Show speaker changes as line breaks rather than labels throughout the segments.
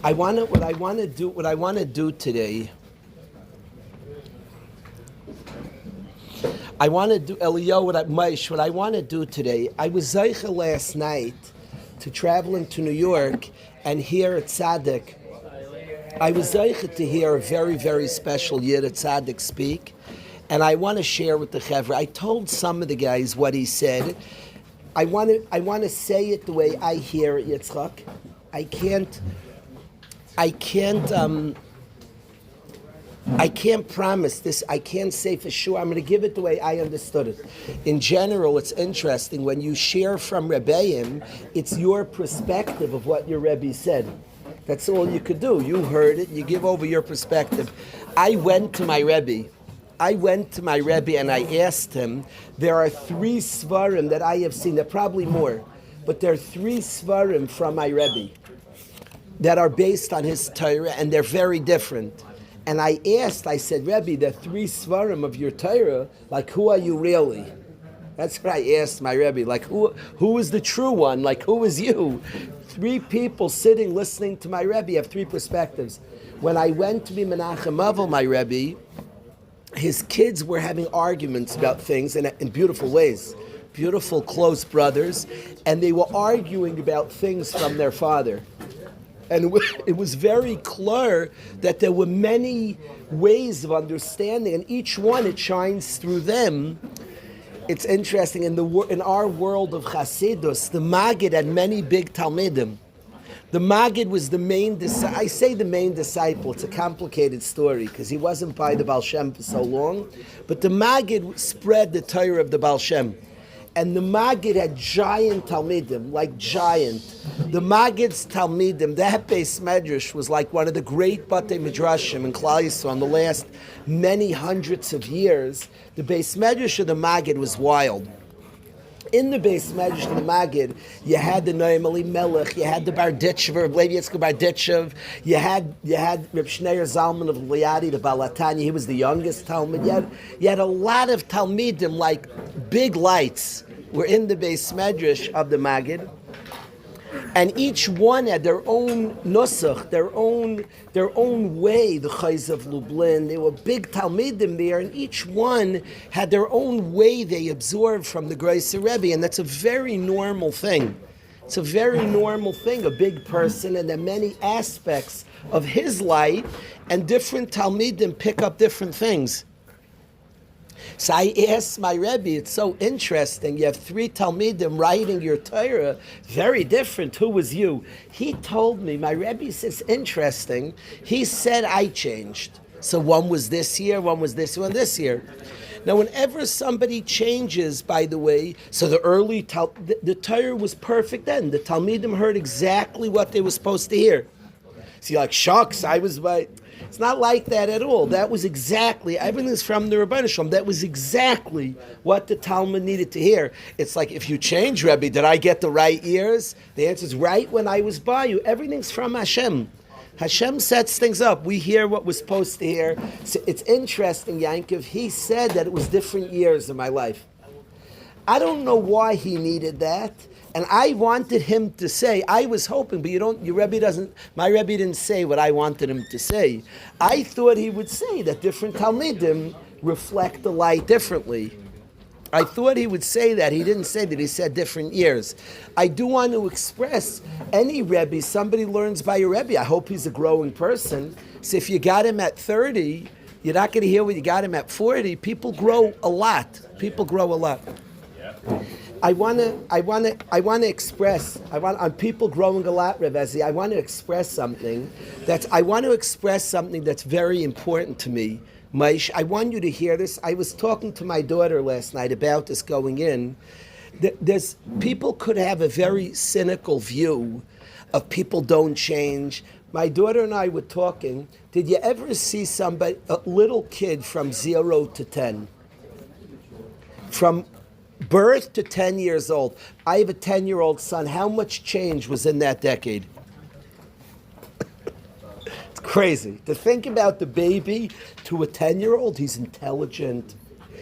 What I want to do today. I want to do Elio. What I want to do today. I was zeicha last night to travel into New York and hear at Tzaddik. I was zeicha to hear a very, very special Yid at Tzaddik speak, and I want to share with the Chevra. I told some of the guys what he said. I want to say it the way I hear it, Yitzchak. I can't promise this. I can't say for sure. I'm going to give it the way I understood it. In general, it's interesting. When you share from Rebbeim, it's your perspective of what your Rebbe said. That's all you could do. You heard it. You give over your perspective. I went to my Rebbe and I asked him, there are 3 svarim that I have seen. There are probably more. But there are 3 svarim from my Rebbe that are based on his Torah, and they're very different. And I said, Rebbe, the 3 svarim of your Torah, like, who are you really? That's what I asked my Rebbe, like, who is the true one? Like, who is you? 3 people sitting, listening to my Rebbe have 3 perspectives. When I went to be Menachem Avel, my Rebbe, his kids were having arguments about things in beautiful ways. Beautiful, close brothers, and they were arguing about things from their father. And it was very clear that there were many ways of understanding, and each one, it shines through them. It's interesting, in our world of Chassidus, the Maggid had many big Talmidim. The Maggid was the main disciple. I say the main disciple, it's a complicated story, because he wasn't by the Baal Shem for so long, but the Maggid spread the Torah of the Baal Shem. And the Maggid had giant Talmidim, like giant. The Maggid's Talmidim, that Beis Medrash was like one of the great Batei Midrashim in Klal Yisrael in the last many hundreds of years. The Beis Medrash of the Maggid was wild. In the Beis Medrash of the Maggid, you had the Noam Elimelech, you had the Barditchev, Levi Yitzchak Barditchev, you had Reb Shneir Zalman of Liadi, the Balatanya, he was the youngest Talmud. You had a lot of Talmidim, like big lights, were in the Beis Medrash of the Maggid, and each one had their own nusach, their own way. The Chayz of Lublin, they were big Talmidim there, and each one had their own way they absorbed from the Greiser Rebbe, and that's a very normal thing. It's a very normal thing, a big person, and there are many aspects of his light, and different Talmidim pick up different things. So I asked my Rebbe, it's so interesting, you have 3 Talmidim writing your Torah, very different, who was you? He told me, my Rebbe says, interesting, he said I changed. So one was this year, one was this one this year. Now whenever somebody changes, by the way, so the Torah was perfect then. The Talmidim heard exactly what they were supposed to hear. So you're like, shucks, I was right. It's not like that at all. That was exactly, everything's from the Rebbeinu Shalom. That was exactly what the Talmud needed to hear. It's like, if you change, Rebbe, did I get the right ears? The answer is right when I was by you. Everything's from Hashem. Hashem sets things up. We hear what we're supposed to hear. So it's interesting, Yankov, he said that it was different years in my life. I don't know why he needed that. And I wanted him to say, I was hoping, but my Rebbe didn't say what I wanted him to say. I thought he would say that different Talmidim reflect the light differently. I thought he would say that. He didn't say that. He said different years. I do want to express, any Rebbe, somebody learns by a Rebbe. I hope he's a growing person. So if you got him at 30, you're not going to hear what you got him at 40. People grow a lot. I want to express, on people growing a lot, Rev Ezi, I want to express something that's very important to me. Maish, I want you to hear this. I was talking to my daughter last night about this going in. People could have a very cynical view of people don't change. My daughter and I were talking. Did you ever see a little kid from 0 to 10? From birth to 10 years old. I have a 10-year-old son. How much change was in that decade? It's crazy. To think about the baby to a 10-year-old, he's intelligent,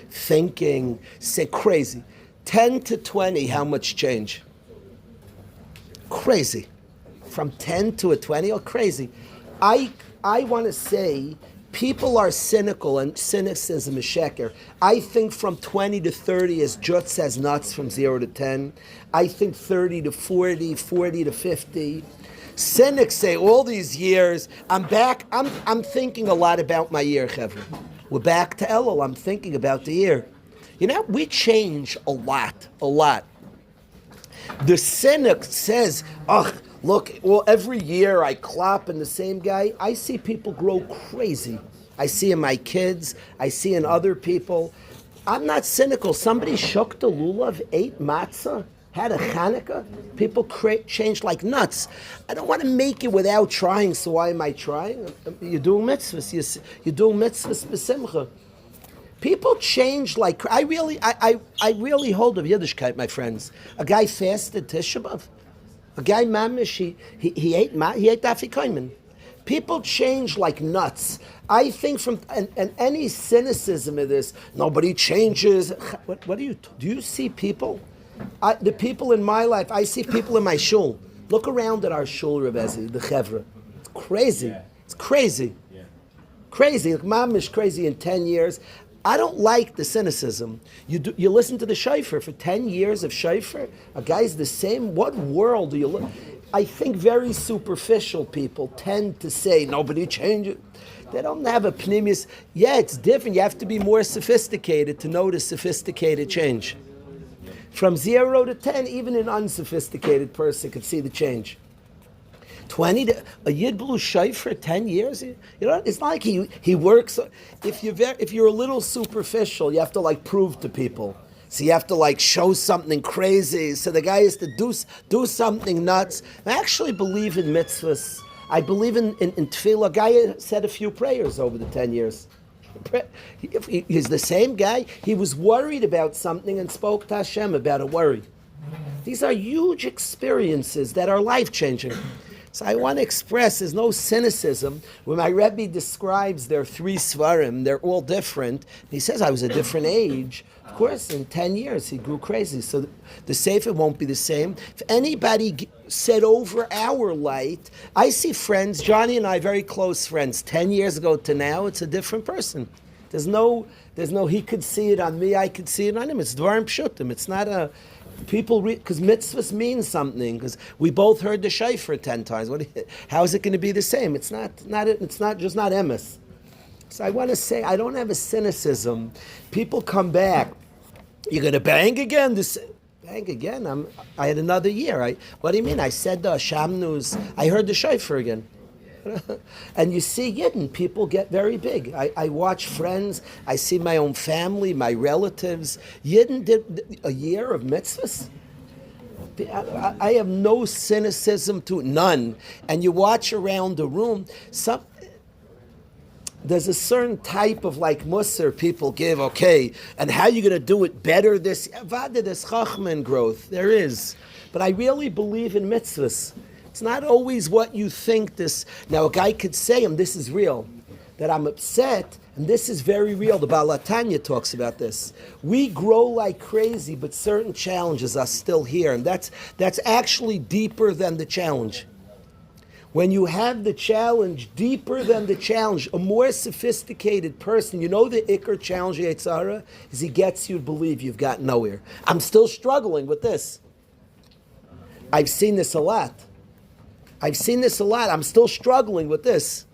thinking, say crazy. 10 to 20, how much change? Crazy. from 10 to a 20, oh, crazy. I want to say people are cynical, and cynicism is sheker. I think from 20 to 30 is just as nuts from 0 to 10. I think 30 to 40, 40 to 50. Cynics say all these years, I'm back, I'm thinking a lot about my year, Chevra. We're back to Elul, I'm thinking about the year. You know, we change a lot. The cynic says, oh, look, well, every year I clap in the same guy. I see people grow crazy. I see in my kids, I see in other people. I'm not cynical. Somebody shook the lulav, ate matzah, had a Hanukkah. People change like nuts. I don't want to make it without trying, so why am I trying? You're doing mitzvahs. You're doing mitzvahs b'simcha. People change like I really hold of Yiddishkeit, my friends. A guy fasted Tisha B'Av. A guy mamish he ate afikomen. People change like nuts. I think and any cynicism of this, nobody changes. What do you see people? The people in my life, I see people in my shul. Look around at our shul, Rebezi, the Chevra. It's crazy. Yeah. It's crazy. Yeah. Crazy. Like mamish crazy in 10 years. I don't like the cynicism. You listen to the shofar for 10 years of shofar. A guy's the same. What world do you look? I think very superficial people tend to say nobody changes. They don't have a pneumius. Yeah, it's different. You have to be more sophisticated to notice sophisticated change. From 0 to 10, even an unsophisticated person could see the change. 20 to a yid blew shayf for 10 years. You know, it's not like he works. If you're a little superficial, you have to like prove to people. So you have to like show something crazy. So the guy has to do something nuts. I actually believe in mitzvahs. I believe in tefillah. A guy said a few prayers over the 10 years. He's the same guy. He was worried about something and spoke to Hashem about a worry. These are huge experiences that are life-changing. So I want to express, there's no cynicism. When my Rebbe describes their 3 svarim, they're all different. He says, I was a different age. Of course, in 10 years, he grew crazy. So the sefer won't be the same. If anybody said over our light, I see friends, Johnny and I, very close friends. 10 years ago to now, it's a different person. There's no, he could see it on me, I could see it on him. It's dvarim pshutim. It's not a... People because mitzvahs mean something. Because we both heard the shofar 10 times. How is it going to be the same? It's not just not emes. So I want to say I don't have a cynicism. People come back. You're going to bang again. Bang again. I had another year. What do you mean? I said the Sham news. I heard the shofar again. And you see Yidden, people get very big. I watch friends, I see my own family, my relatives. Yidden did a year of mitzvahs. I have no cynicism to it, none. And you watch around the room, there's a certain type of like musar people give, okay, and how are you going to do it better this? There's chachma growth, there is. But I really believe in mitzvahs. It's not always what you think this. Now, a guy could say, this is real, that I'm upset, and this is very real. The Baal HaTanya talks about this. We grow like crazy, but certain challenges are still here, and that's actually deeper than the challenge. When you have the challenge, deeper than the challenge, a more sophisticated person, you know the Iker challenge, Yetzirah, is he gets you to believe you've got nowhere. I'm still struggling with this. I've seen this a lot. I'm still struggling with this.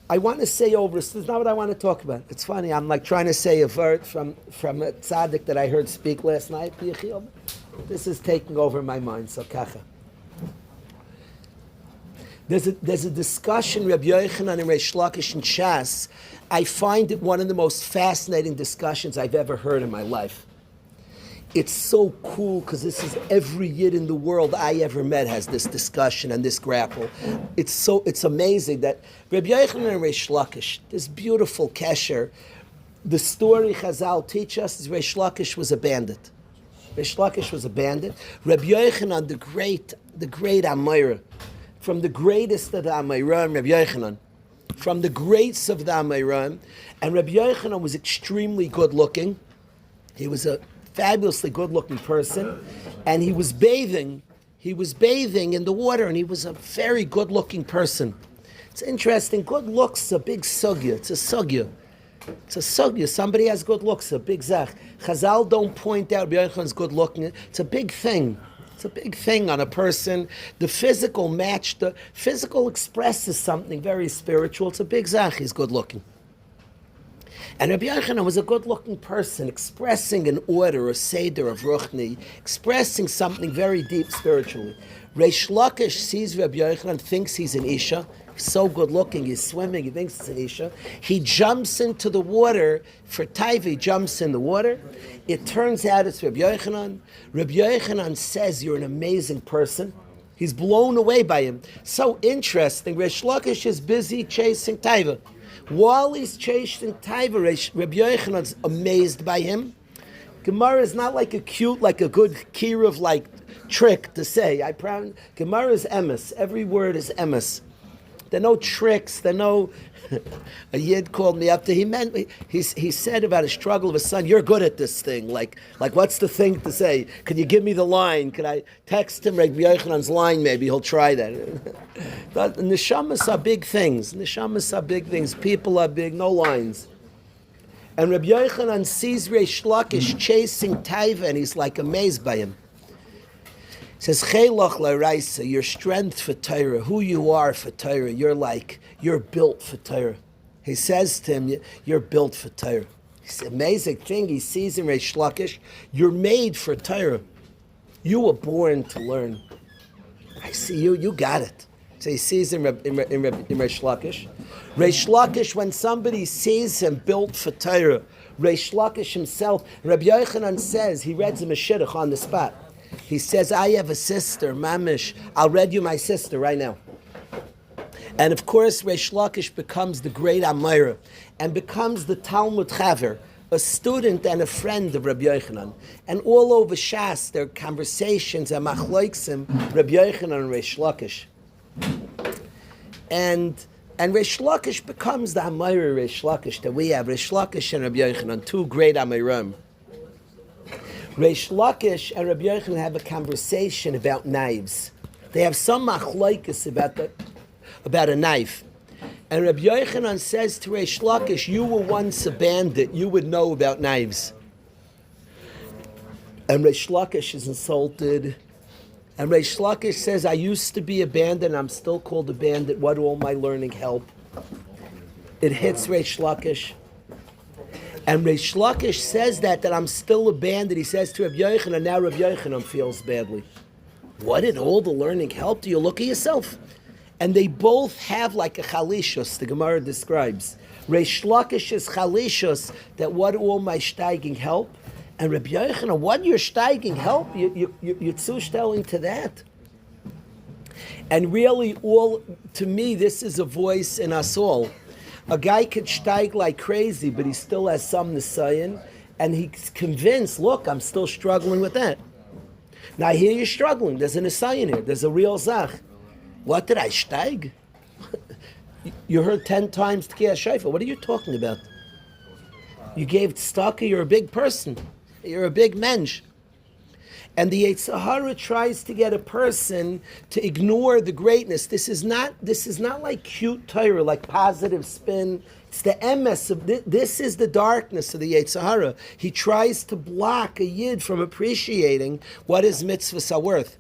I want to say over, this is not what I want to talk about. It's funny, I'm like trying to say a word from a tzaddik that I heard speak last night. This is taking over my mind, so kacha. There's a discussion, Rabbi Yochanan and Reish Lakish and Shas. I find it one of the most fascinating discussions I've ever heard in my life. It's so cool because this is every Yid in the world I ever met has this discussion and this grapple. It's amazing that Rabbi Yochanan and Reish Lakish, this beautiful kesher, the story Chazal teach us is Reish Lakish was a bandit. Reish Lakish was a bandit. Rabbi Yochanan, the great Amayra, from the greatest of the Amayram, Rabbi Yochanan, from the greats of the Amayram, and Rabbi Yochanan was extremely good looking. He was a fabulously good-looking person, and he was bathing he was bathing in the water, and he was a very good-looking person. It's interesting. Good looks is a big sugya. It's a sugya. It's a sugya. Somebody has good looks. A big zach. Chazal don't point out Rabbi Yochanan's good looking. It's a big thing. It's a big thing on a person. The physical expresses something very spiritual. It's a big zach. He's good looking. And Rabbi Yochanan was a good-looking person, expressing an order, a seder of Ruchni, expressing something very deep spiritually. Reish Lakish sees Rabbi Yochanan, thinks he's an Isha, so good-looking, he's swimming, he thinks it's an Isha. He jumps into the water for Taiva, he jumps in the water. It turns out it's Rabbi Yochanan. Rabbi Yochanan says, you're an amazing person. He's blown away by him. So interesting, Reish Lakish is busy chasing Taiva. While he's chasing Taiva, Rabbi Yochanan's amazed by him. Gemara is not like a good kiruv like trick to say. Gemara is emes. Every word is emes. There are no tricks. There are no. A yid called me up to. He said about a struggle of his son. You're good at this thing. Like what's the thing to say? Can you give me the line? Can I text him Rabbi Yochanan's line? Maybe he'll try that. But neshamas are big things. Neshamas are big things. People are big. No lines. And Rabbi Yochanan sees Reish Lakish chasing Taiva, and he's like amazed by him. He says, Cheilach l'raisa, your strength for Torah, who you are for Torah, you're built for Torah. He says to him, you're built for Torah. It's an amazing thing. He sees in Reish Lakish, you're made for Torah. You were born to learn. I see you got it. So he sees in Reish Lakish. Reish Lakish, when somebody sees him built for Torah, Reish Lakish himself, Rabbi Yochanan says, he reads him a shidduch on the spot. He says, I have a sister, Mamish. I'll read you my sister right now. And of course, Reish Lakish becomes the great Amira and becomes the Talmud Chaver, a student and a friend of Rabbi Yochanan. And all over Shas, there are conversations and machloiksim, Rabbi Yochanan and Reish Lakish. And Reish Lakish becomes the Amira Reish Lakish that we have. Reish Lakish and Rabbi Yochanan, two great Amirim. Reish Lakish and Rabbi Yochanan have a conversation about knives. They have some machlokes about a knife. And Rabbi Yochanan says to Reish Lakish, you were once a bandit, you would know about knives. And Reish Lakish is insulted. And Reish Lakish says, I used to be a bandit, and I'm still called a bandit. What will all my learning help? It hits Reish Lakish. And Reish Lakish says that I'm still a bandit. He says to Rabbi Yochanan, and now Rabbi Yochanan feels badly. What did all the learning help? Do you look at yourself? And they both have like a chalishus, the Gemara describes. Reish Lakish's chalishus, that what all my steiging help? And Rabbi Yochanan, what your steiging help? You're zustelling to that. And really, to me, this is a voice in us all. A guy could steig like crazy, but he still has some nisayon, and he's convinced, look, I'm still struggling with that. Now I hear you're struggling. There's a nisayon here. There's a real zach. What did I steig? You heard 10 times Tkiyah Shaifa. What are you talking about? You gave tzedakah, you're a big person. You're a big mensch. And the Yetzer Hara tries to get a person to ignore the greatness. This is not like cute Torah, like positive spin. It's the emes of this is the darkness of the Yetzer Hara. He tries to block a yid from appreciating what his mitzvahs are worth.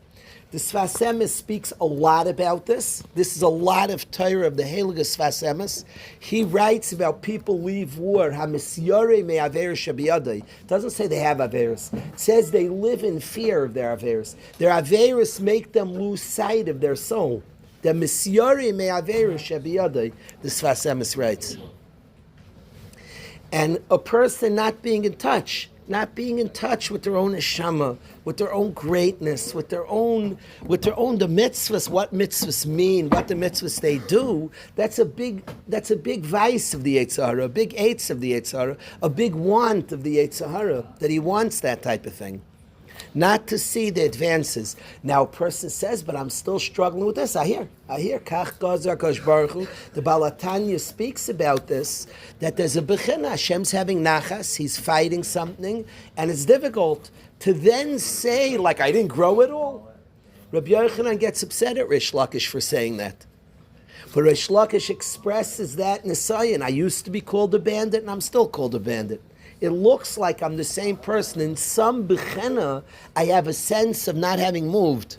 The Sfas Emes speaks a lot about this. This is a lot of Torah of the Heilige Sfas Emes. He writes about people leave war. Hamisyore me aver shabiyadai. Doesn't say they have averis. It says they live in fear of their averis. Their averis make them lose sight of their soul. The misyore me aver shabiyadai. The Sfas Emes writes. And a person not being in touch with their own neshama, with their own greatness, with their own the mitzvahs, what mitzvahs mean, what the mitzvahs they do. That's a big vice of the Yetzer Hara, a big eitz of the Yetzer Hara, a big want of the Yetzer Hara, that he wants that type of thing. Not to see the advances. Now a person says, but I'm still struggling with this. I hear. Kach Gazar Kosh Baruch Hu. The Baal HaTanya speaks about this, that there's a bechina. Hashem's having nachas, he's fighting something, and it's difficult to then say, like, I didn't grow at all. Rabbi Yochanan gets upset at Rish Lakish for saying that. But Rish Lakish expresses that in the Sayin. I used to be called a bandit, and I'm still called a bandit. It looks like I'm the same person. In some bechena, I have a sense of not having moved.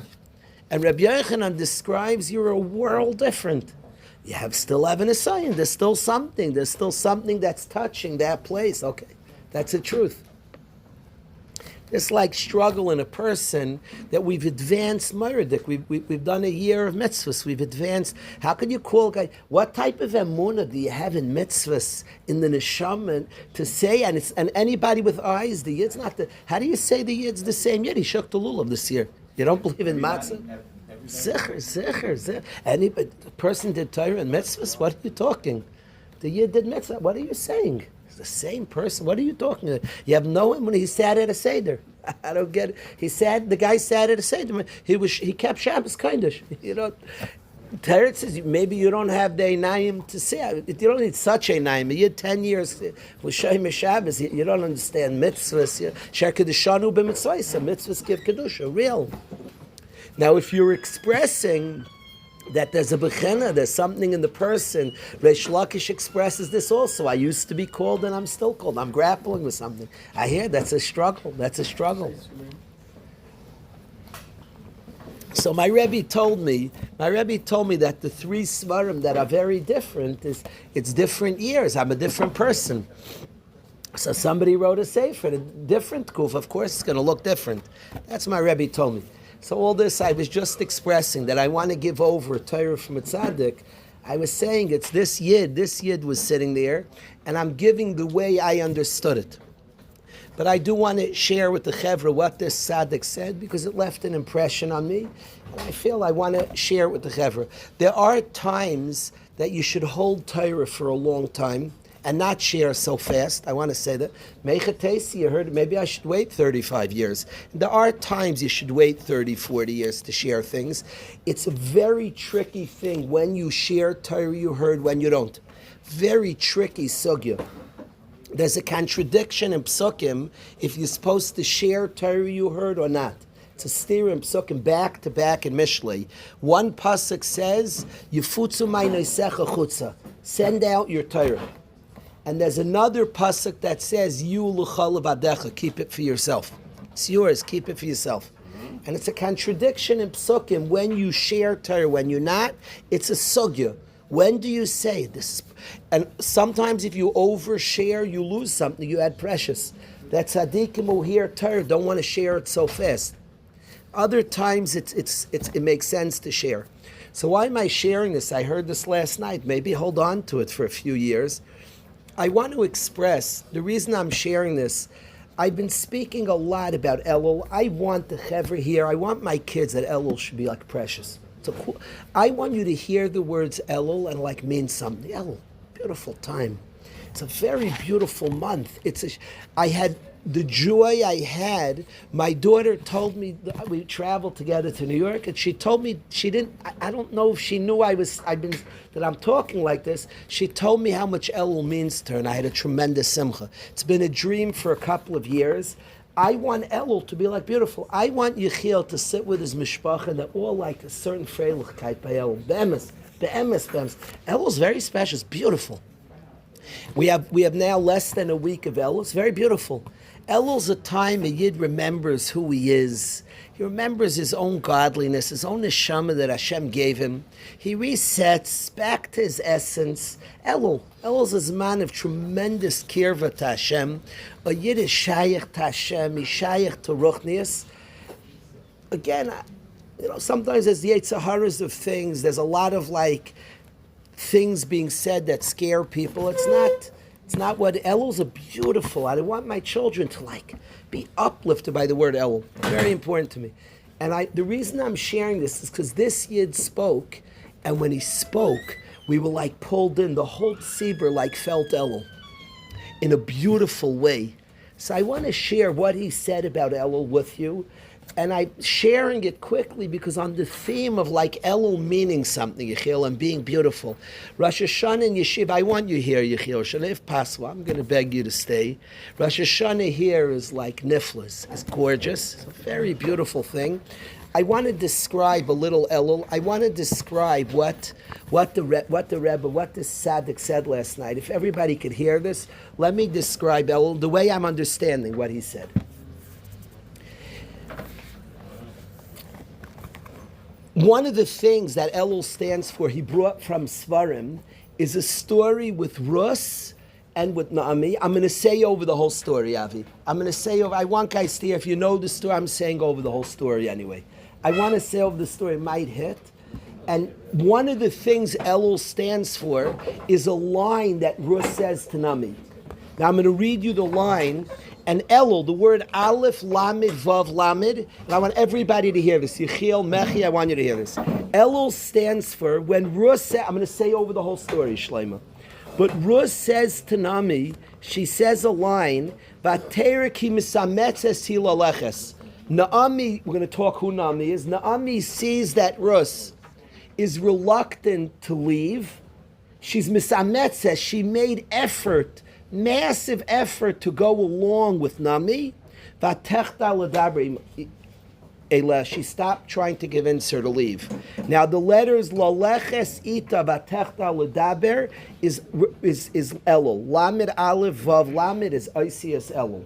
And Rabbi Yochanan describes you're a world different. You still have an Nisayan. There's still something. There's still something that's touching that place. Okay, that's the truth. It's like struggle in a person that we've advanced Meridik. We've done a year of mitzvahs. We've advanced. How can you call a guy? What type of emunah do you have in mitzvahs, in the neshama, to say? And anybody with eyes, the yid's not the. How do you say the yid's the same yid? He shook the lulav this year. You don't believe in matzah? Zicher. Any person did Torah and mitzvahs? What are you talking? The yid did mitzvah. What are you saying? The same person. What are you talking about? You have no him when he sat at a seder. I don't get it. The guy sat at a seder. He kept Shabbos Kodesh. You know, Teretz says maybe you don't have the einayim to say. You don't need such einayim. You had 10 years with Shem Shabbos. You don't understand mitzvahs. Sher kedushanu b'mitzvahs. Mitzvahs give kedusha. Real. Now, if you're expressing that there's a bechena, there's something in the person. Reish Lakish expresses this also. I used to be called and I'm still called. I'm grappling with something. I hear that's a struggle. That's a struggle. So my Rebbe told me that the three svarim that are very different it's different years. I'm a different person. So somebody wrote a sefer, a different kuf. Of course, it's going to look different. That's my Rebbe told me. So all this, I was just expressing that I want to give over a Torah from a tzaddik. I was saying it's this yid was sitting there, and I'm giving the way I understood it. But I do want to share with the chevra what this tzaddik said, because it left an impression on me, and I feel I want to share it with the chevra. There are times that you should hold Torah for a long time, and not share so fast. I want to say that. Mechatesi, you heard, maybe I should wait 35 years. There are times you should wait 30, 40 years to share things. It's a very tricky thing when you share Torah you heard, when you don't. Very tricky sugya. There's a contradiction in psukim if you're supposed to share Torah you heard or not. It's a steer in psukim back to back in Mishlei. One pasuk says, Yifutzu ma'ineisecha chutza. Send out your Torah. And there's another pasuk that says, "You l'chol vadecha, keep it for yourself. It's yours, keep it for yourself." And it's a contradiction in psukim when you share Torah, when you're not. It's a sugya. When do you say this? And sometimes if you overshare, you lose something you had precious. That tzaddikim who hear Torah don't want to share it so fast. Other times it makes sense to share. So why am I sharing this? I heard this last night. Maybe hold on to it for a few years. I want to express, the reason I'm sharing this, I've been speaking a lot about Elul. I want the chevra here, I want my kids that Elul should be like precious. I want you to hear the words Elul and like mean something. Elul, beautiful time. It's a very beautiful month. I had the joy I had. My daughter told me we traveled together to New York, and she told me she didn't. I don't know if she knew that I'm talking like this. She told me how much Elul means to her, and I had a tremendous simcha. It's been a dream for a couple of years. I want Elul to be like beautiful. I want Yechiel to sit with his mishpacha, and they're all like a certain freilichkeit by Elul. Be'emes. Elul is very special. It's beautiful. We have now less than a week of Elul. It's very beautiful. Elul's a time a yid remembers who he is. He remembers his own godliness, his own neshama that Hashem gave him. He resets back to his essence. Elul's a man of tremendous kirva to Hashem. A yid is shayach to Hashem, he's shayach to ruchnius. Again, sometimes there's the Yetzaharas of things. There's a lot of things being said that scare people. It's not what Elul's a beautiful. I want my children to be uplifted by the word Elul. Very important to me. And the reason I'm sharing this is because this yid spoke, and when he spoke, we were pulled in. The whole tzibur felt Elul in a beautiful way. So I want to share what he said about Elul with you. And I'm sharing it quickly because on the theme of Elul meaning something, Yechiel, and being beautiful. Rosh Hashanah in Yeshiva, I want you here, Yechiel. Shalev Paswa, I'm going to beg you to stay. Rosh Hashanah here is like niflas. It's gorgeous. It's a very beautiful thing. I want to describe a little Elul. I want to describe what the Rebbe, what the Tzaddik said last night. If everybody could hear this, let me describe Elul the way I'm understanding what he said. One of the things that Elul stands for, he brought from Svarim, is a story with Rus and with Naomi. I'm going to say over the whole story, Avi. I'm going to say over, I want guys to hear, if you know the story, I'm saying over the whole story anyway. I want to say over the story, it might hit. And one of the things Elul stands for is a line that Rus says to Naomi. Now I'm going to read you the line. And Elul, the word Aleph, Lamed, Vav, Lamed, and I want everybody to hear this. Yechiel, Mechi, I want you to hear this. Elul stands for, when Rus says, I'm going to say over the whole story, Shleima. But Rus says to Nami, she says a line, Vatera ki misametzes hilaleches. Naomi, we're going to talk who Naomi is. Naomi sees that Rus is reluctant to leave. She's misametzes, she made effort, massive effort to go along with Nami. She stopped trying to convince her to leave. Now the letters laleches ita vatechta ledaber is Elul. Lamed aleph vav lamed is Isias Elul.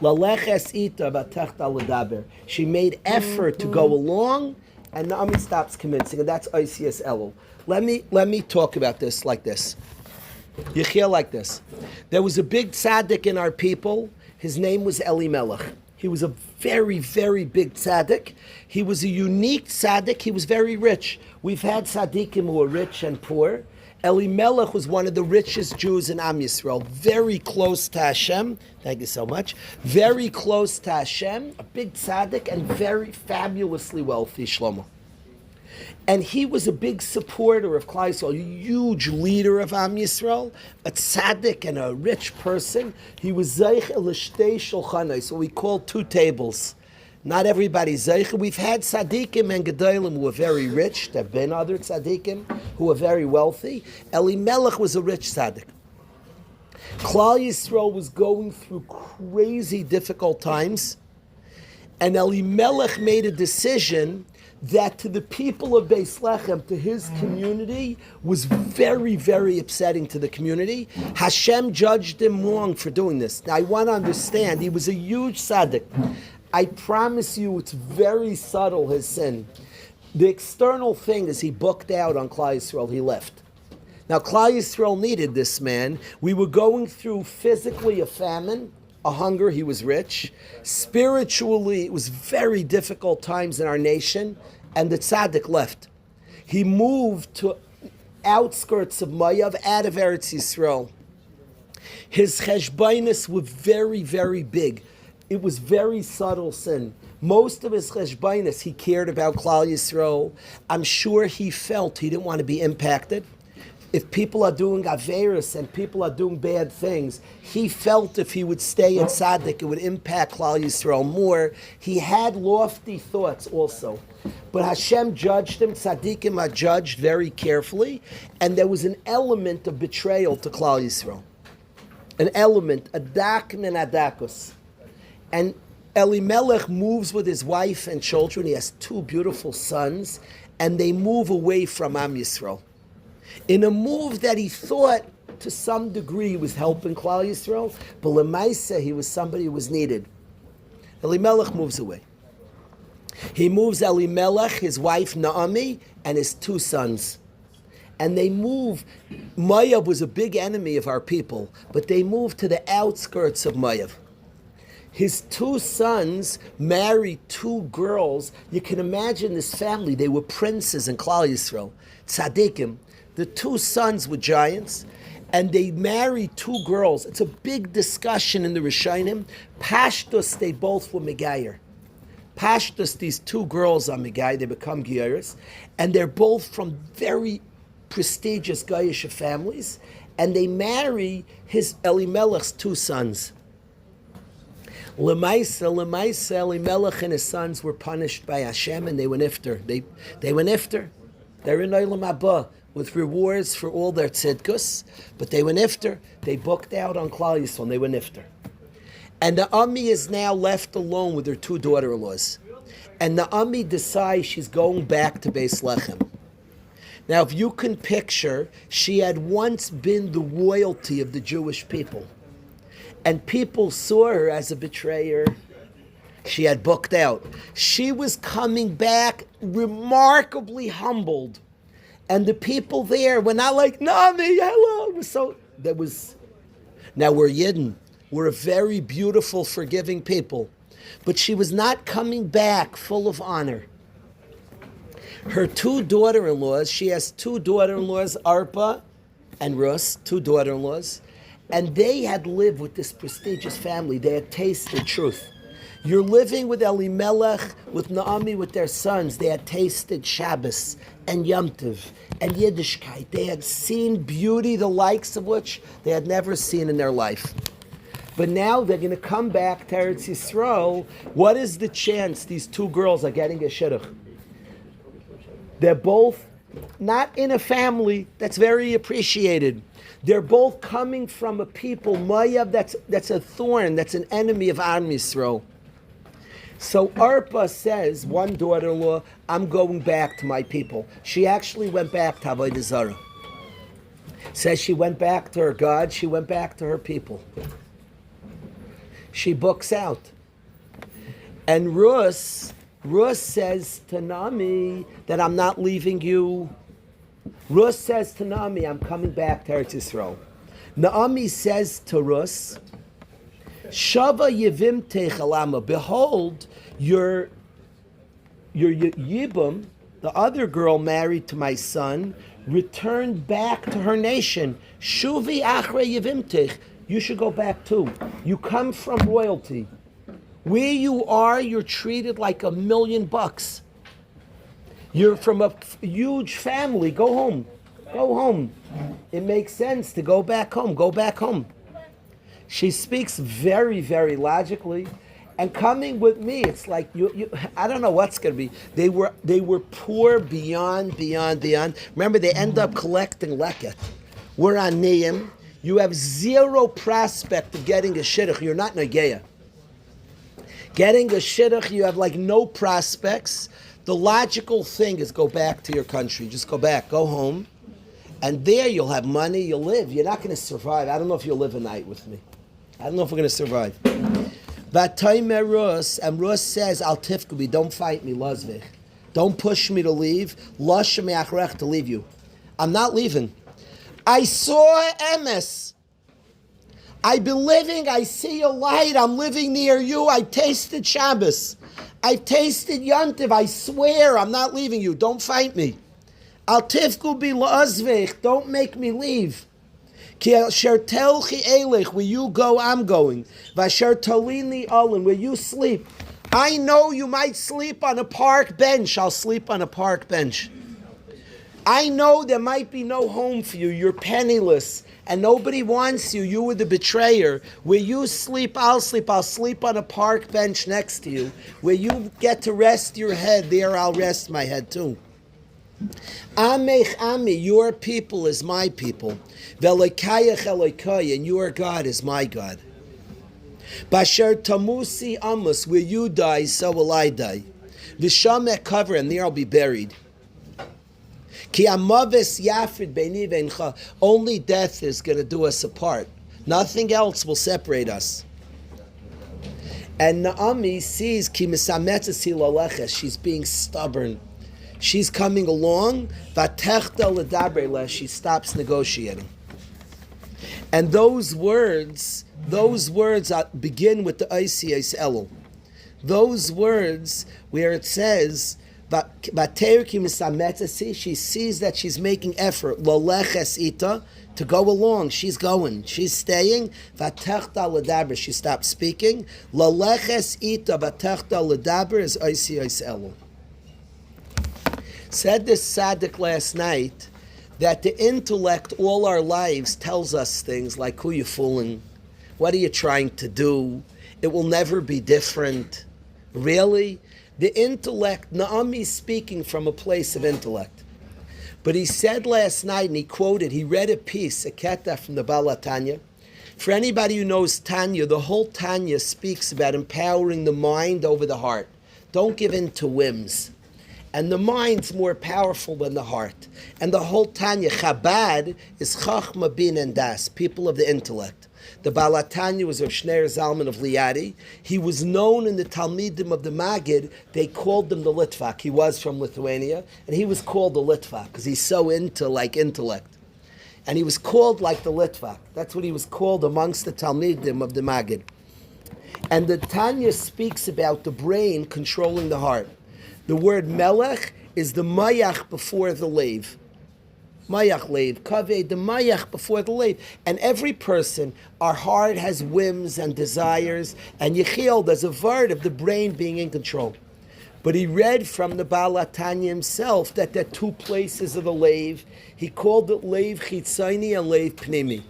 Laleches ita vatechta ledaber. She made effort to go along, and Nami stops convincing, and that's Isias Elul. Let me talk about this like this. Yechiel like this. There was a big tzaddik in our people. His name was Elimelech. He was a very, very big tzaddik. He was a unique tzaddik. He was very rich. We've had tzaddikim who were rich and poor. Elimelech was one of the richest Jews in Am Yisrael. Very close to Hashem. Thank you so much. Very close to Hashem. A big tzaddik and very fabulously wealthy, Shlomo. And he was a big supporter of Klal Yisrael, a huge leader of Am Yisrael, a tzaddik and a rich person. He was zeich l'shtei shulchanai, so we call two tables. Not everybody's zeich. We've had tzaddikim and gedolim who were very rich. There have been other tzaddikim who were very wealthy. Elimelech was a rich tzaddik. Klal Yisrael was going through crazy difficult times, and Elimelech made a decision that to the people of Beis Lechem, to his community, was very, very upsetting to the community. Hashem judged him wrong for doing this. Now I want to understand, he was a huge tzaddik. I promise you it's very subtle, his sin. The external thing is he booked out on Klal Yisrael, he left. Now Klal Yisrael needed this man. We were going through physically a famine, a hunger, he was rich. Spiritually, it was very difficult times in our nation, and the tzaddik left. He moved to outskirts of Mayav, out of Eretz Yisrael. His cheshbainis were very, very big. It was very subtle sin. Most of his cheshbainis, he cared about Klal Yisrael. I'm sure he felt he didn't want to be impacted. If people are doing averis and people are doing bad things, he felt if he would stay at tzaddik, it would impact Klal Yisrael more. He had lofty thoughts also. But Hashem judged him, tzaddikim are judged very carefully, and there was an element of betrayal to Klal Yisrael. An element, a dak min adakus. And Elimelech moves with his wife and children. He has two beautiful sons, and they move away from Am Yisrael. In a move that he thought to some degree he was helping Klal Yisrael, but Lemaisa, he was somebody who was needed. Elimelech moves away. He moves Elimelech, his wife Naomi, and his two sons. And they move. Moav was a big enemy of our people, but they moved to the outskirts of Moav. His two sons married two girls. You can imagine this family. They were princes in Klal Yisrael, tzaddikim. The two sons were giants, and they married two girls. It's a big discussion in the Rishonim. Pashtus, they both were Megayer. Pashtus, these two girls are Megayer, they become Geyeris, and they're both from very prestigious Gayish families, and they marry his Elimelech's two sons. Lemaisa, Elimelech and his sons were punished by Hashem, and they went iftar. They went iftar. They're in Olam Haba with rewards for all their tzidkus, but they went iftar. They booked out on Klal Yisrael, and they went iftar. And the Ami is now left alone with her two daughter-in-laws. And Naomi decides she's going back to Beis Lechem. Now, if you can picture, she had once been the royalty of the Jewish people. And people saw her as a betrayer. She had booked out. She was coming back remarkably humbled. And the people there were not like, Naomi, hello. Now we're Yidden. We're a very beautiful, forgiving people. But she was not coming back full of honor. Her two daughter-in-laws, she has two daughter-in-laws, Arpa and Rus, two daughter-in-laws, and they had lived with this prestigious family. They had tasted truth. You're living with Elimelech, with Naomi, with their sons. They had tasted Shabbos and Yom Tov and Yiddishkeit. They had seen beauty, the likes of which they had never seen in their life. But now they're going to come back to Eretz Yisrael. What is the chance these two girls are getting a shidduch? They're both not in a family that's very appreciated. They're both coming from a people, Moav, that's a thorn, that's an enemy of Am Yisrael. So Arpa says, one daughter-in-law, I'm going back to my people. She actually went back to Avodah Zarah. Says she went back to her God, she went back to her people. She books out. And Rus says to Naomi that I'm not leaving you. Rus says to Naomi, I'm coming back to Eretz Yisrael. Naomi says to Rus, Shava Yevim Techalama, behold, your Yibum, the other girl married to my son, returned back to her nation. Shuvi Achre Yevimtech, you should go back too. You come from royalty. Where you are, you're treated like $1 million. You're from a huge family. Go home. Go home. It makes sense to go back home. Go back home. She speaks very, very logically. And coming with me, it's like you I don't know what's going to be. They were poor beyond. Remember, they end up collecting leket. We're on Niyim. You have zero prospect of getting a shidduch. You're not Nageya. Getting a shidduch, you have like no prospects. The logical thing is go back to your country. Just go back, go home. And there you'll have money, you'll live. You're not going to survive. I don't know if you'll live a night with me. I don't know if we're going to survive. Vataymer Rus, and Rus says, Al tifkubi, don't fight me, Lazvich. Don't push me to leave. Lashem Yachrech, to leave you. I'm not leaving. I saw Emes. I've been living, I see a light, I'm living near you, I tasted Shabbos. I've tasted Yontiv, I swear I'm not leaving you, don't fight me. Al tifku bi la'azvich, don't make me leave. Ki asher telchi elech, where you go, I'm going. Vasher tolini olin, where you sleep. I know you might sleep on a park bench, I'll sleep on a park bench. I know there might be no home for you, you're penniless, and nobody wants you, you were the betrayer. Where you sleep, I'll sleep on a park bench next to you. Where you get to rest your head, there I'll rest my head too. Amech Ami, your people is my people. Velekayach Elokai, and your God is my God. Basher Tamusi Amos, where you die, so will I die. Vishameh cover, and there I'll be buried. Ki amavis yafid beini veincha. Only death is going to do us apart. Nothing else will separate us. And Naomi sees ki misametzes hilaleches. She's being stubborn. She's coming along. Vatechta ledaber. She stops negotiating. And those words begin with the Oisiyos Elul. Those words where it says, she sees that she's making effort to go along. She's going. She's staying. She stops speaking. Is Oisiyos Elul. Said this tzaddik last night that the intellect all our lives tells us things like, who you fooling? What are you trying to do? It will never be different. Really? The intellect, Naomi's speaking from a place of intellect. But he said last night, and he quoted, he read a piece, a ketah from the Baal Tanya. For anybody who knows Tanya, the whole Tanya speaks about empowering the mind over the heart. Don't give in to whims. And the mind's more powerful than the heart. And the whole Tanya, Chabad, is Chachma, Bin, and Das, people of the intellect. The Baal HaTanya was of Shneir Zalman of Liadi. He was known in the Talmidim of the Maggid. They called him the Litvak. He was from Lithuania, and he was called the Litvak because he's so into intellect. And he was called like the Litvak. That's what he was called amongst the Talmidim of the Maggid. And the Tanya speaks about the brain controlling the heart. The word melech is the mayach before the lave. Mayach lave, kaveh, the mayach before the lave. And every person, our heart has whims and desires, and Yechiel, there's a word of the brain being in control. But he read from the Baal HaTanya himself that there are two places of the lave. He called it lave chitzayni and lave pnimi.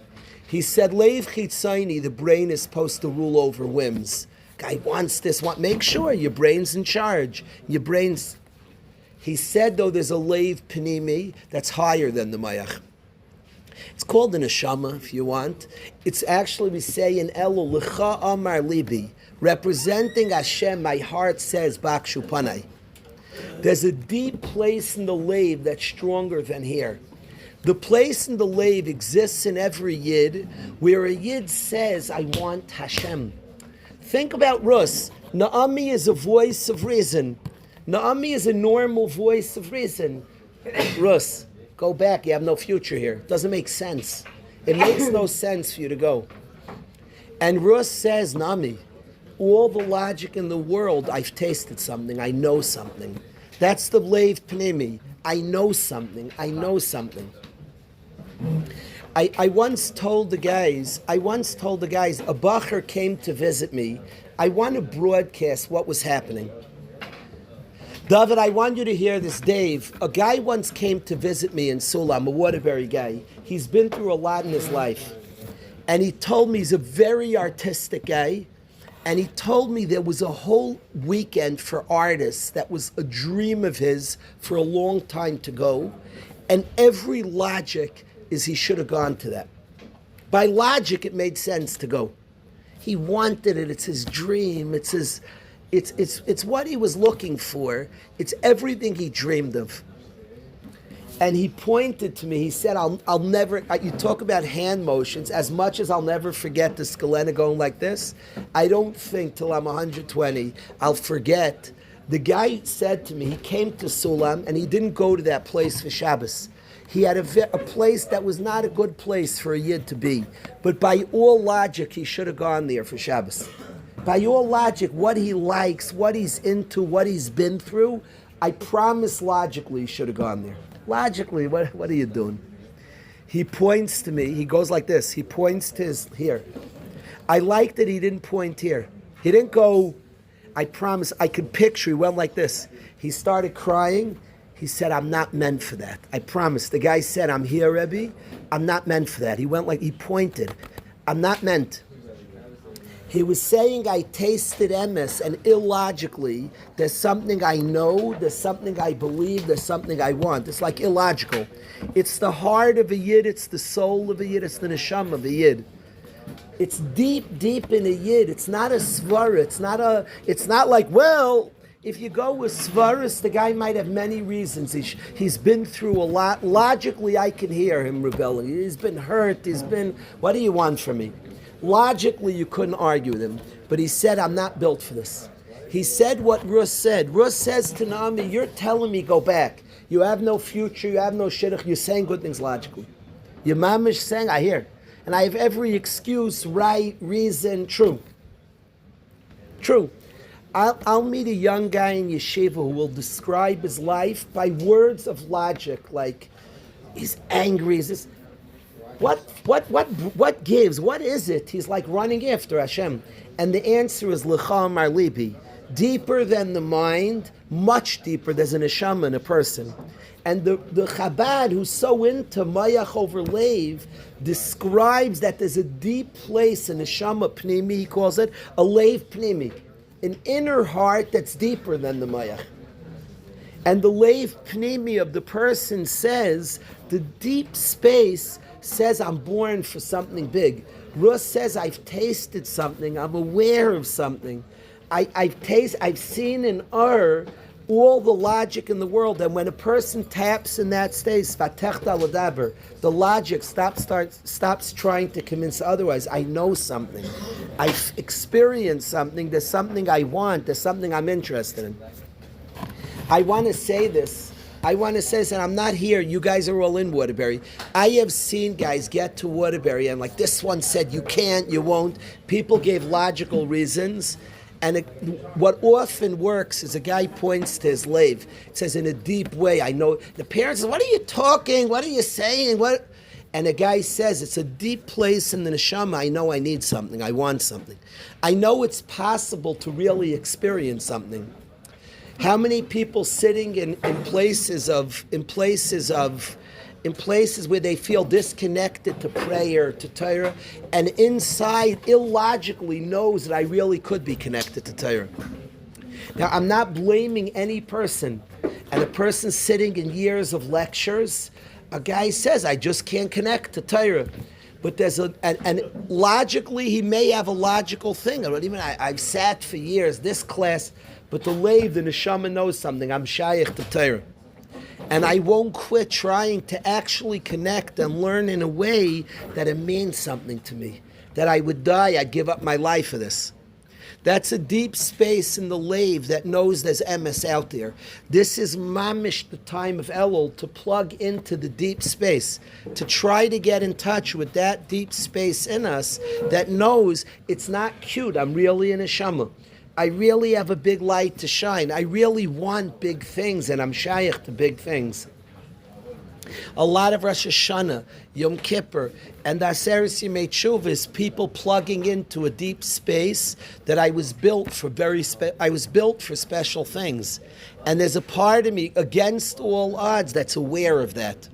He said lave chitzayni, the brain is supposed to rule over whims. Guy wants this, make sure your brain's in charge. Your brain's... He said, though, there's a lave pnimi that's higher than the mayach. It's called the neshama, if you want. It's actually, we say in Elul, L'cha amar libi, representing Hashem, my heart says, Bakshu panai. There's a deep place in the lave that's stronger than here. The place in the lave exists in every yid, where a yid says, I want Hashem. Think about Rus. Naomi is a voice of reason. Naomi is a normal voice of reason. Rus, go back. You have no future here. It doesn't make sense. It makes no sense for you to go. And Rus says, Naomi, all the logic in the world, I've tasted something. I know something. That's the Leiv Pnimi. I know something. I know something. I once told the guys, a bacher came to visit me. I want to broadcast what was happening. David, I want you to hear this, Dave. A guy once came to visit me in Sulam, a Waterbury guy. He's been through a lot in his life. And he told me he's a very artistic guy. And he told me there was a whole weekend for artists that was a dream of his for a long time to go. And every logic is he should have gone to that. By logic, it made sense to go. He wanted it. It's his dream. It's what he was looking for. It's everything he dreamed of. And he pointed to me. He said, I'll never, you talk about hand motions, as much as I'll never forget the Skalena going like this, I don't think till I'm 120, I'll forget. The guy said to me, he came to Sulam, and he didn't go to that place for Shabbos. He had a place that was not a good place for a yid to be. But by all logic, he should have gone there for Shabbos. By all logic, what he likes, what he's into, what he's been through, I promise logically he should have gone there. Logically, what are you doing? He points to me, he goes like this, he points to his here. I like that he didn't point here. He didn't go, I promise, I could picture, he went like this. He started crying. He said, I'm not meant for that. I promise. The guy said, I'm here, Rebbe. I'm not meant for that. He went like, he pointed. I'm not meant. He was saying, I tasted emes, and illogically, there's something I know, there's something I believe, there's something I want. It's like illogical. It's the heart of a yid, it's the soul of a yid, it's the neshama of a yid. It's deep, deep in a yid. It's not a svara. It's not like, well, if you go with svaras, the guy might have many reasons. He's been through a lot. Logically, I can hear him rebelling. He's been hurt. What do you want from me? Logically, you couldn't argue with him. But he said, I'm not built for this. He said what Rus said. Rus says to Naomi, you're telling me go back. You have no future. You have no shidduch. You're saying good things logically. Your mamish saying, I hear. And I have every excuse, right, reason, true. True. I'll meet a young guy in yeshiva who will describe his life by words of logic, like he's angry. Is this what gives? What is it? He's like running after Hashem, and the answer is l'cha mar libi, deeper than the mind, much deeper. There's a neshama in a person, and the Chabad who's so into mayach over leiv describes that there's a deep place in neshama pnimi. He calls it a leiv pnimi. An inner heart that's deeper than the mayach. And the leiv pnimi of the person says, the deep space says, I'm born for something big. Rus says, I've tasted something, I'm aware of something. I've seen in all the logic in the world, and when a person taps in that stage, the logic stops trying to convince otherwise. I know something. I've experienced something. There's something I want. There's something I'm interested in. I want to say this. And I'm not here. You guys are all in Waterbury. I have seen guys get to Waterbury and like this one said, you can't, you won't. People gave logical reasons. And what often works is a guy points to his lave. It says in a deep way, I know. The parents say, what are you talking? What are you saying? What? And a guy says, it's a deep place in the neshama. I know I need something. I want something. I know it's possible to really experience something. How many people sitting in places where they feel disconnected to prayer, to Torah, and inside illogically knows that I really could be connected to Torah. Now, I'm not blaming any person, and a person sitting in years of lectures, a guy says, I just can't connect to Torah. But there's and logically, he may have a logical thing. I've sat for years, this class, but the neshama knows something. I'm shaykh to Torah. And I won't quit trying to actually connect and learn in a way that it means something to me. That I would die, I'd give up my life for this. That's a deep space in the lave that knows there's emes out there. This is mamish, the time of Elul, to plug into the deep space, to try to get in touch with that deep space in us that knows it's not cute, I'm really in a neshama. I really have a big light to shine. I really want big things, and I'm shaykh to big things. A lot of Rosh Hashanah, Yom Kippur, and Aseres Yemei Tshuva is people plugging into a deep space that I was built for special things. And there's a part of me, against all odds, that's aware of that.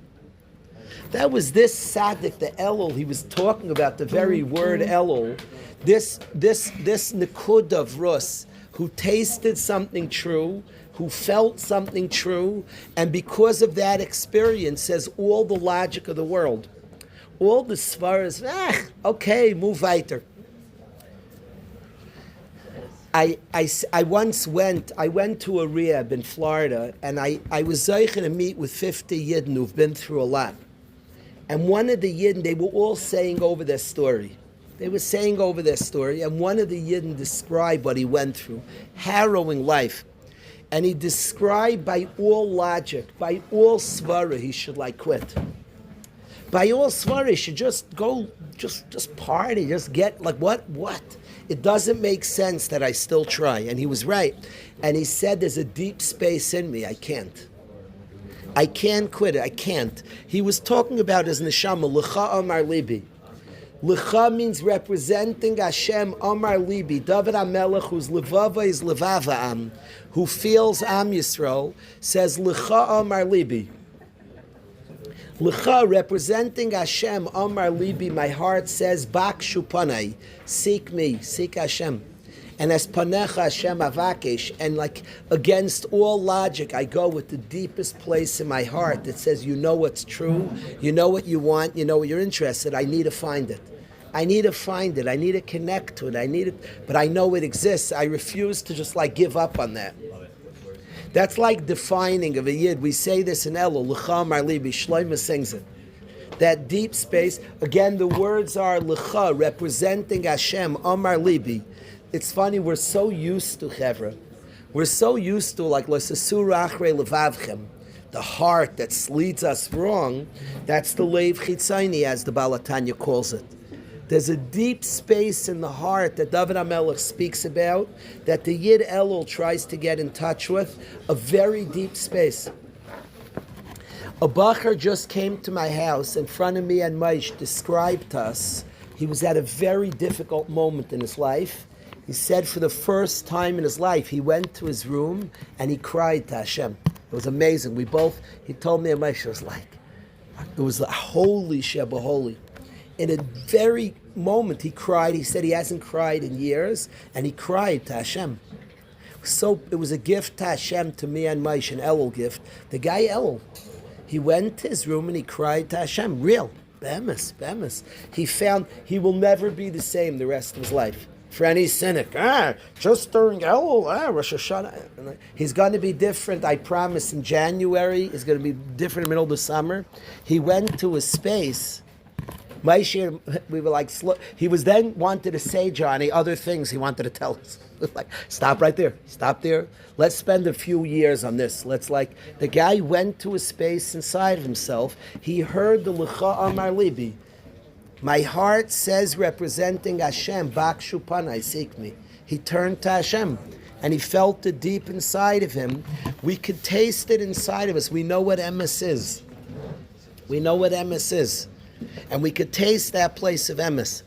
That was this tzaddik, the Elul, he was talking about the very word Elul. This Nikud of Rus, who tasted something true, who felt something true, and because of that experience says all the logic of the world. All the svaras, okay, move weiter. I went to a rehab in Florida, and I was zeicher to meet with 50 Yidden who've been through a lot. And one of the Yidden, they were all saying over their story. And one of the Yidden described what he went through. Harrowing life. And he described by all logic, by all svara, he should quit. By all svara, he should just go, just party, just get, what? It doesn't make sense that I still try. And he was right. And he said, there's a deep space in me, I can't quit it, I can't. He was talking about his neshama, L'cha Amar Libi. L'cha means representing Hashem, Amar Libi. David HaMelech, whose levava is levava am, who feels Am Yisrael, says L'cha Amar Libi. L'cha, representing Hashem, Amar Libi, my heart says, Bak Shupanai, seek me, seek Hashem. And as Panecha Hashem Avakesh, and against all logic, I go with the deepest place in my heart that says, you know what's true, you know what you want, you know what you're interested, I need to find it. I need to connect to it, but I know it exists. I refuse to just give up on that. That's like defining of a Yid. We say this in Elul, L'cha Amar Libi, Shlomo sings it. That deep space, again, the words are L'cha, representing Hashem, Amar Libi. It's funny, we're so used to Chevra. We're so used to L'sesur achrei levavchem, the heart that leads us wrong. That's the Leiv Chitzayni, as the Baal HaTanya calls it. There's a deep space in the heart that David HaMelech speaks about, that the Yid Elul tries to get in touch with, a very deep space. A Bacher just came to my house in front of me, and Maish described to us, he was at a very difficult moment in his life. He said for the first time in his life, he went to his room and he cried to Hashem. It was amazing. He told me, it was a holy Sheba holy. In a very moment he cried. He said he hasn't cried in years, and he cried to Hashem. So it was a gift to Hashem, to me and Maish, an Elul gift. The guy Elul, he went to his room and he cried to Hashem. Real. Be'emes. He found he will never be the same the rest of his life. For any cynic, just during Elul, Rosh Hashanah. He's going to be different, I promise, in January. He's going to be different in the middle of the summer. He went to a space. We were like, he was then wanted to say, Johnny, other things he wanted to tell us. Like, stop right there. Stop there. Let's spend a few years on this. The guy went to a space inside of himself. He heard the L'cha Amar Libi. My heart says, representing Hashem, Bakshu Panai, seek me. He turned to Hashem, and he felt it deep inside of him. We could taste it inside of us. We know what emes is. We know what emes is. And we could taste that place of emes.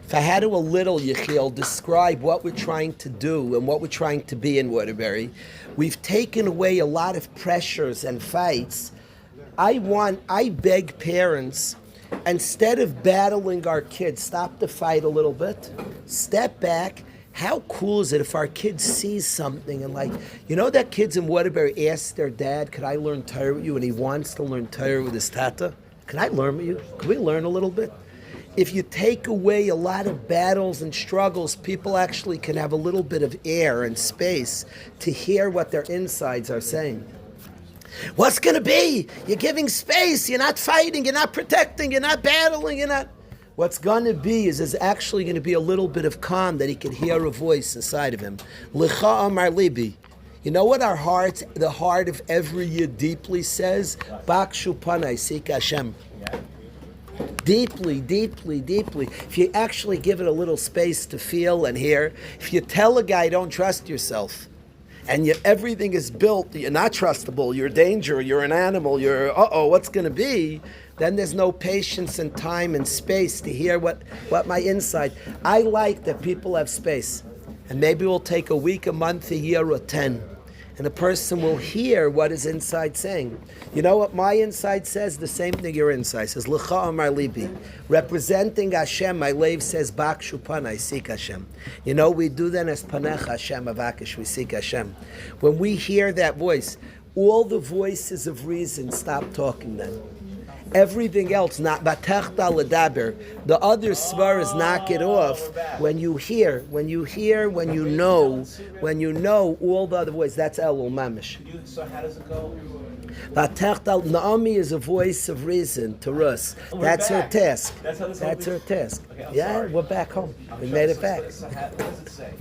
If I had to a little, Yechiel, describe what we're trying to do and what we're trying to be in Waterbury, we've taken away a lot of pressures and fights. I beg parents, instead of battling our kids, stop the fight a little bit, step back. How cool is it if our kids see something and that kids in Waterbury ask their dad, could I learn Torah with you? And he wants to learn Torah with his tata. Can I learn with you? Can we learn a little bit? If you take away a lot of battles and struggles, people actually can have a little bit of air and space to hear what their insides are saying. What's going to be? You're giving space. You're not fighting. You're not protecting. You're not battling. You're not... What's going to be is actually going to be a little bit of calm that he can hear a voice inside of him. L'cha Amar Libi. You know what the heart of every Yid deeply says? Bakshu Panai, seek Hashem. Deeply, deeply, deeply. If you actually give it a little space to feel and hear, if you tell a guy don't trust yourself, and everything is built, you're not trustable, you're a danger, you're an animal, you're, what's going to be? Then there's no patience and time and space to hear what my inside. I like that people have space. And maybe it will take a week, a month, a year, or 10. And the person will hear what his inside saying. You know what my inside says? The same thing your inside says. L'cha Amar Libi. Representing Hashem, my lave says, Bakshu Panai, seek Hashem. You know, we do then as Panecha Hashem Avakish, we seek Hashem. When we hear that voice, all the voices of reason stop talking then. Everything else, not batechta ledaber. The other svaras knock it off when you hear, when you know all the other voices. That's Elul Mamish.
So how does it go?
Batechta Naomi is a voice of reason to us. That's her task.
That's
her task.
Okay,
sorry. We're back home. We made it back.
So what does it say?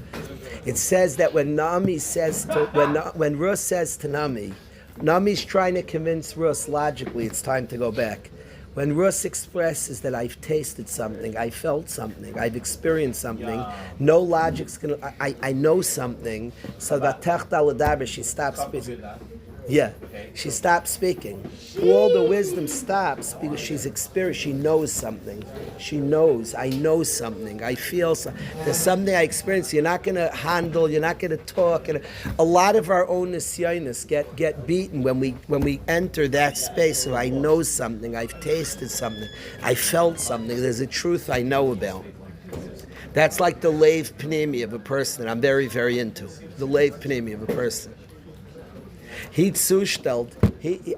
It says that when Naomi says when Rus says to Naomi, Nami's trying to convince Rus logically it's time to go back. When Rus expresses that I've tasted something, I felt something, I've experienced something, no logic's gonna. I know something. So that she stops speaking. Yeah, she stops speaking. All the wisdom stops because she's experienced. She knows something. She knows. I know something. I feel something. There's something I experience. You're not going to handle. You're not going to talk. And a lot of our own nisyonis get beaten when we enter that space. So I know something. I've tasted something. I felt something. There's a truth I know about. That's like the leiv pnimi of a person that I'm very, very into. The leiv pnimi of a person. He'd zustellt.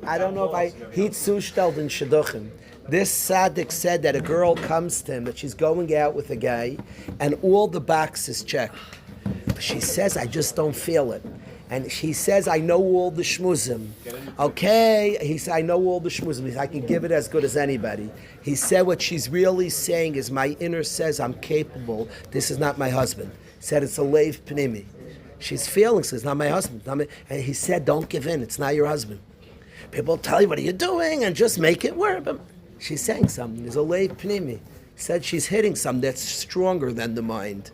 I don't know if he'd zustellt in Shidduchim. This tzaddik said that a girl comes to him, that she's going out with a guy, and all the boxes checked. But she says, I just don't feel it. And she says, I know all the shmuzim. Okay, he said, I know all the shmuzim. He said, I can give it as good as anybody. He said, what she's really saying is, my inner says I'm capable. This is not my husband. He said, it's a leiv pnimi. She's feeling, says, not my husband. And he said, don't give in, it's not your husband. People tell you, what are you doing? And just make it work. But she's saying something. There's a leiv pnimi. He said she's hitting something that's stronger than the mind.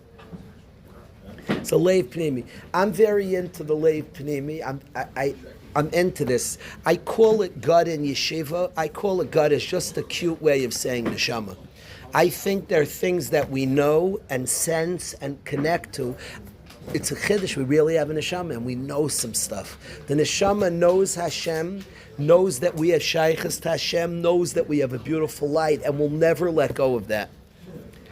It's a leiv pnimi. I'm very into the leiv pnimi. I'm into this. I call it God in yeshiva. I call it God as just a cute way of saying neshama. I think there are things that we know and sense and connect to. It's a chiddush. We really have a neshama, and we know some stuff. The neshama knows Hashem, knows that we have shaychus to Hashem, knows that we have a beautiful light, and will never let go of that.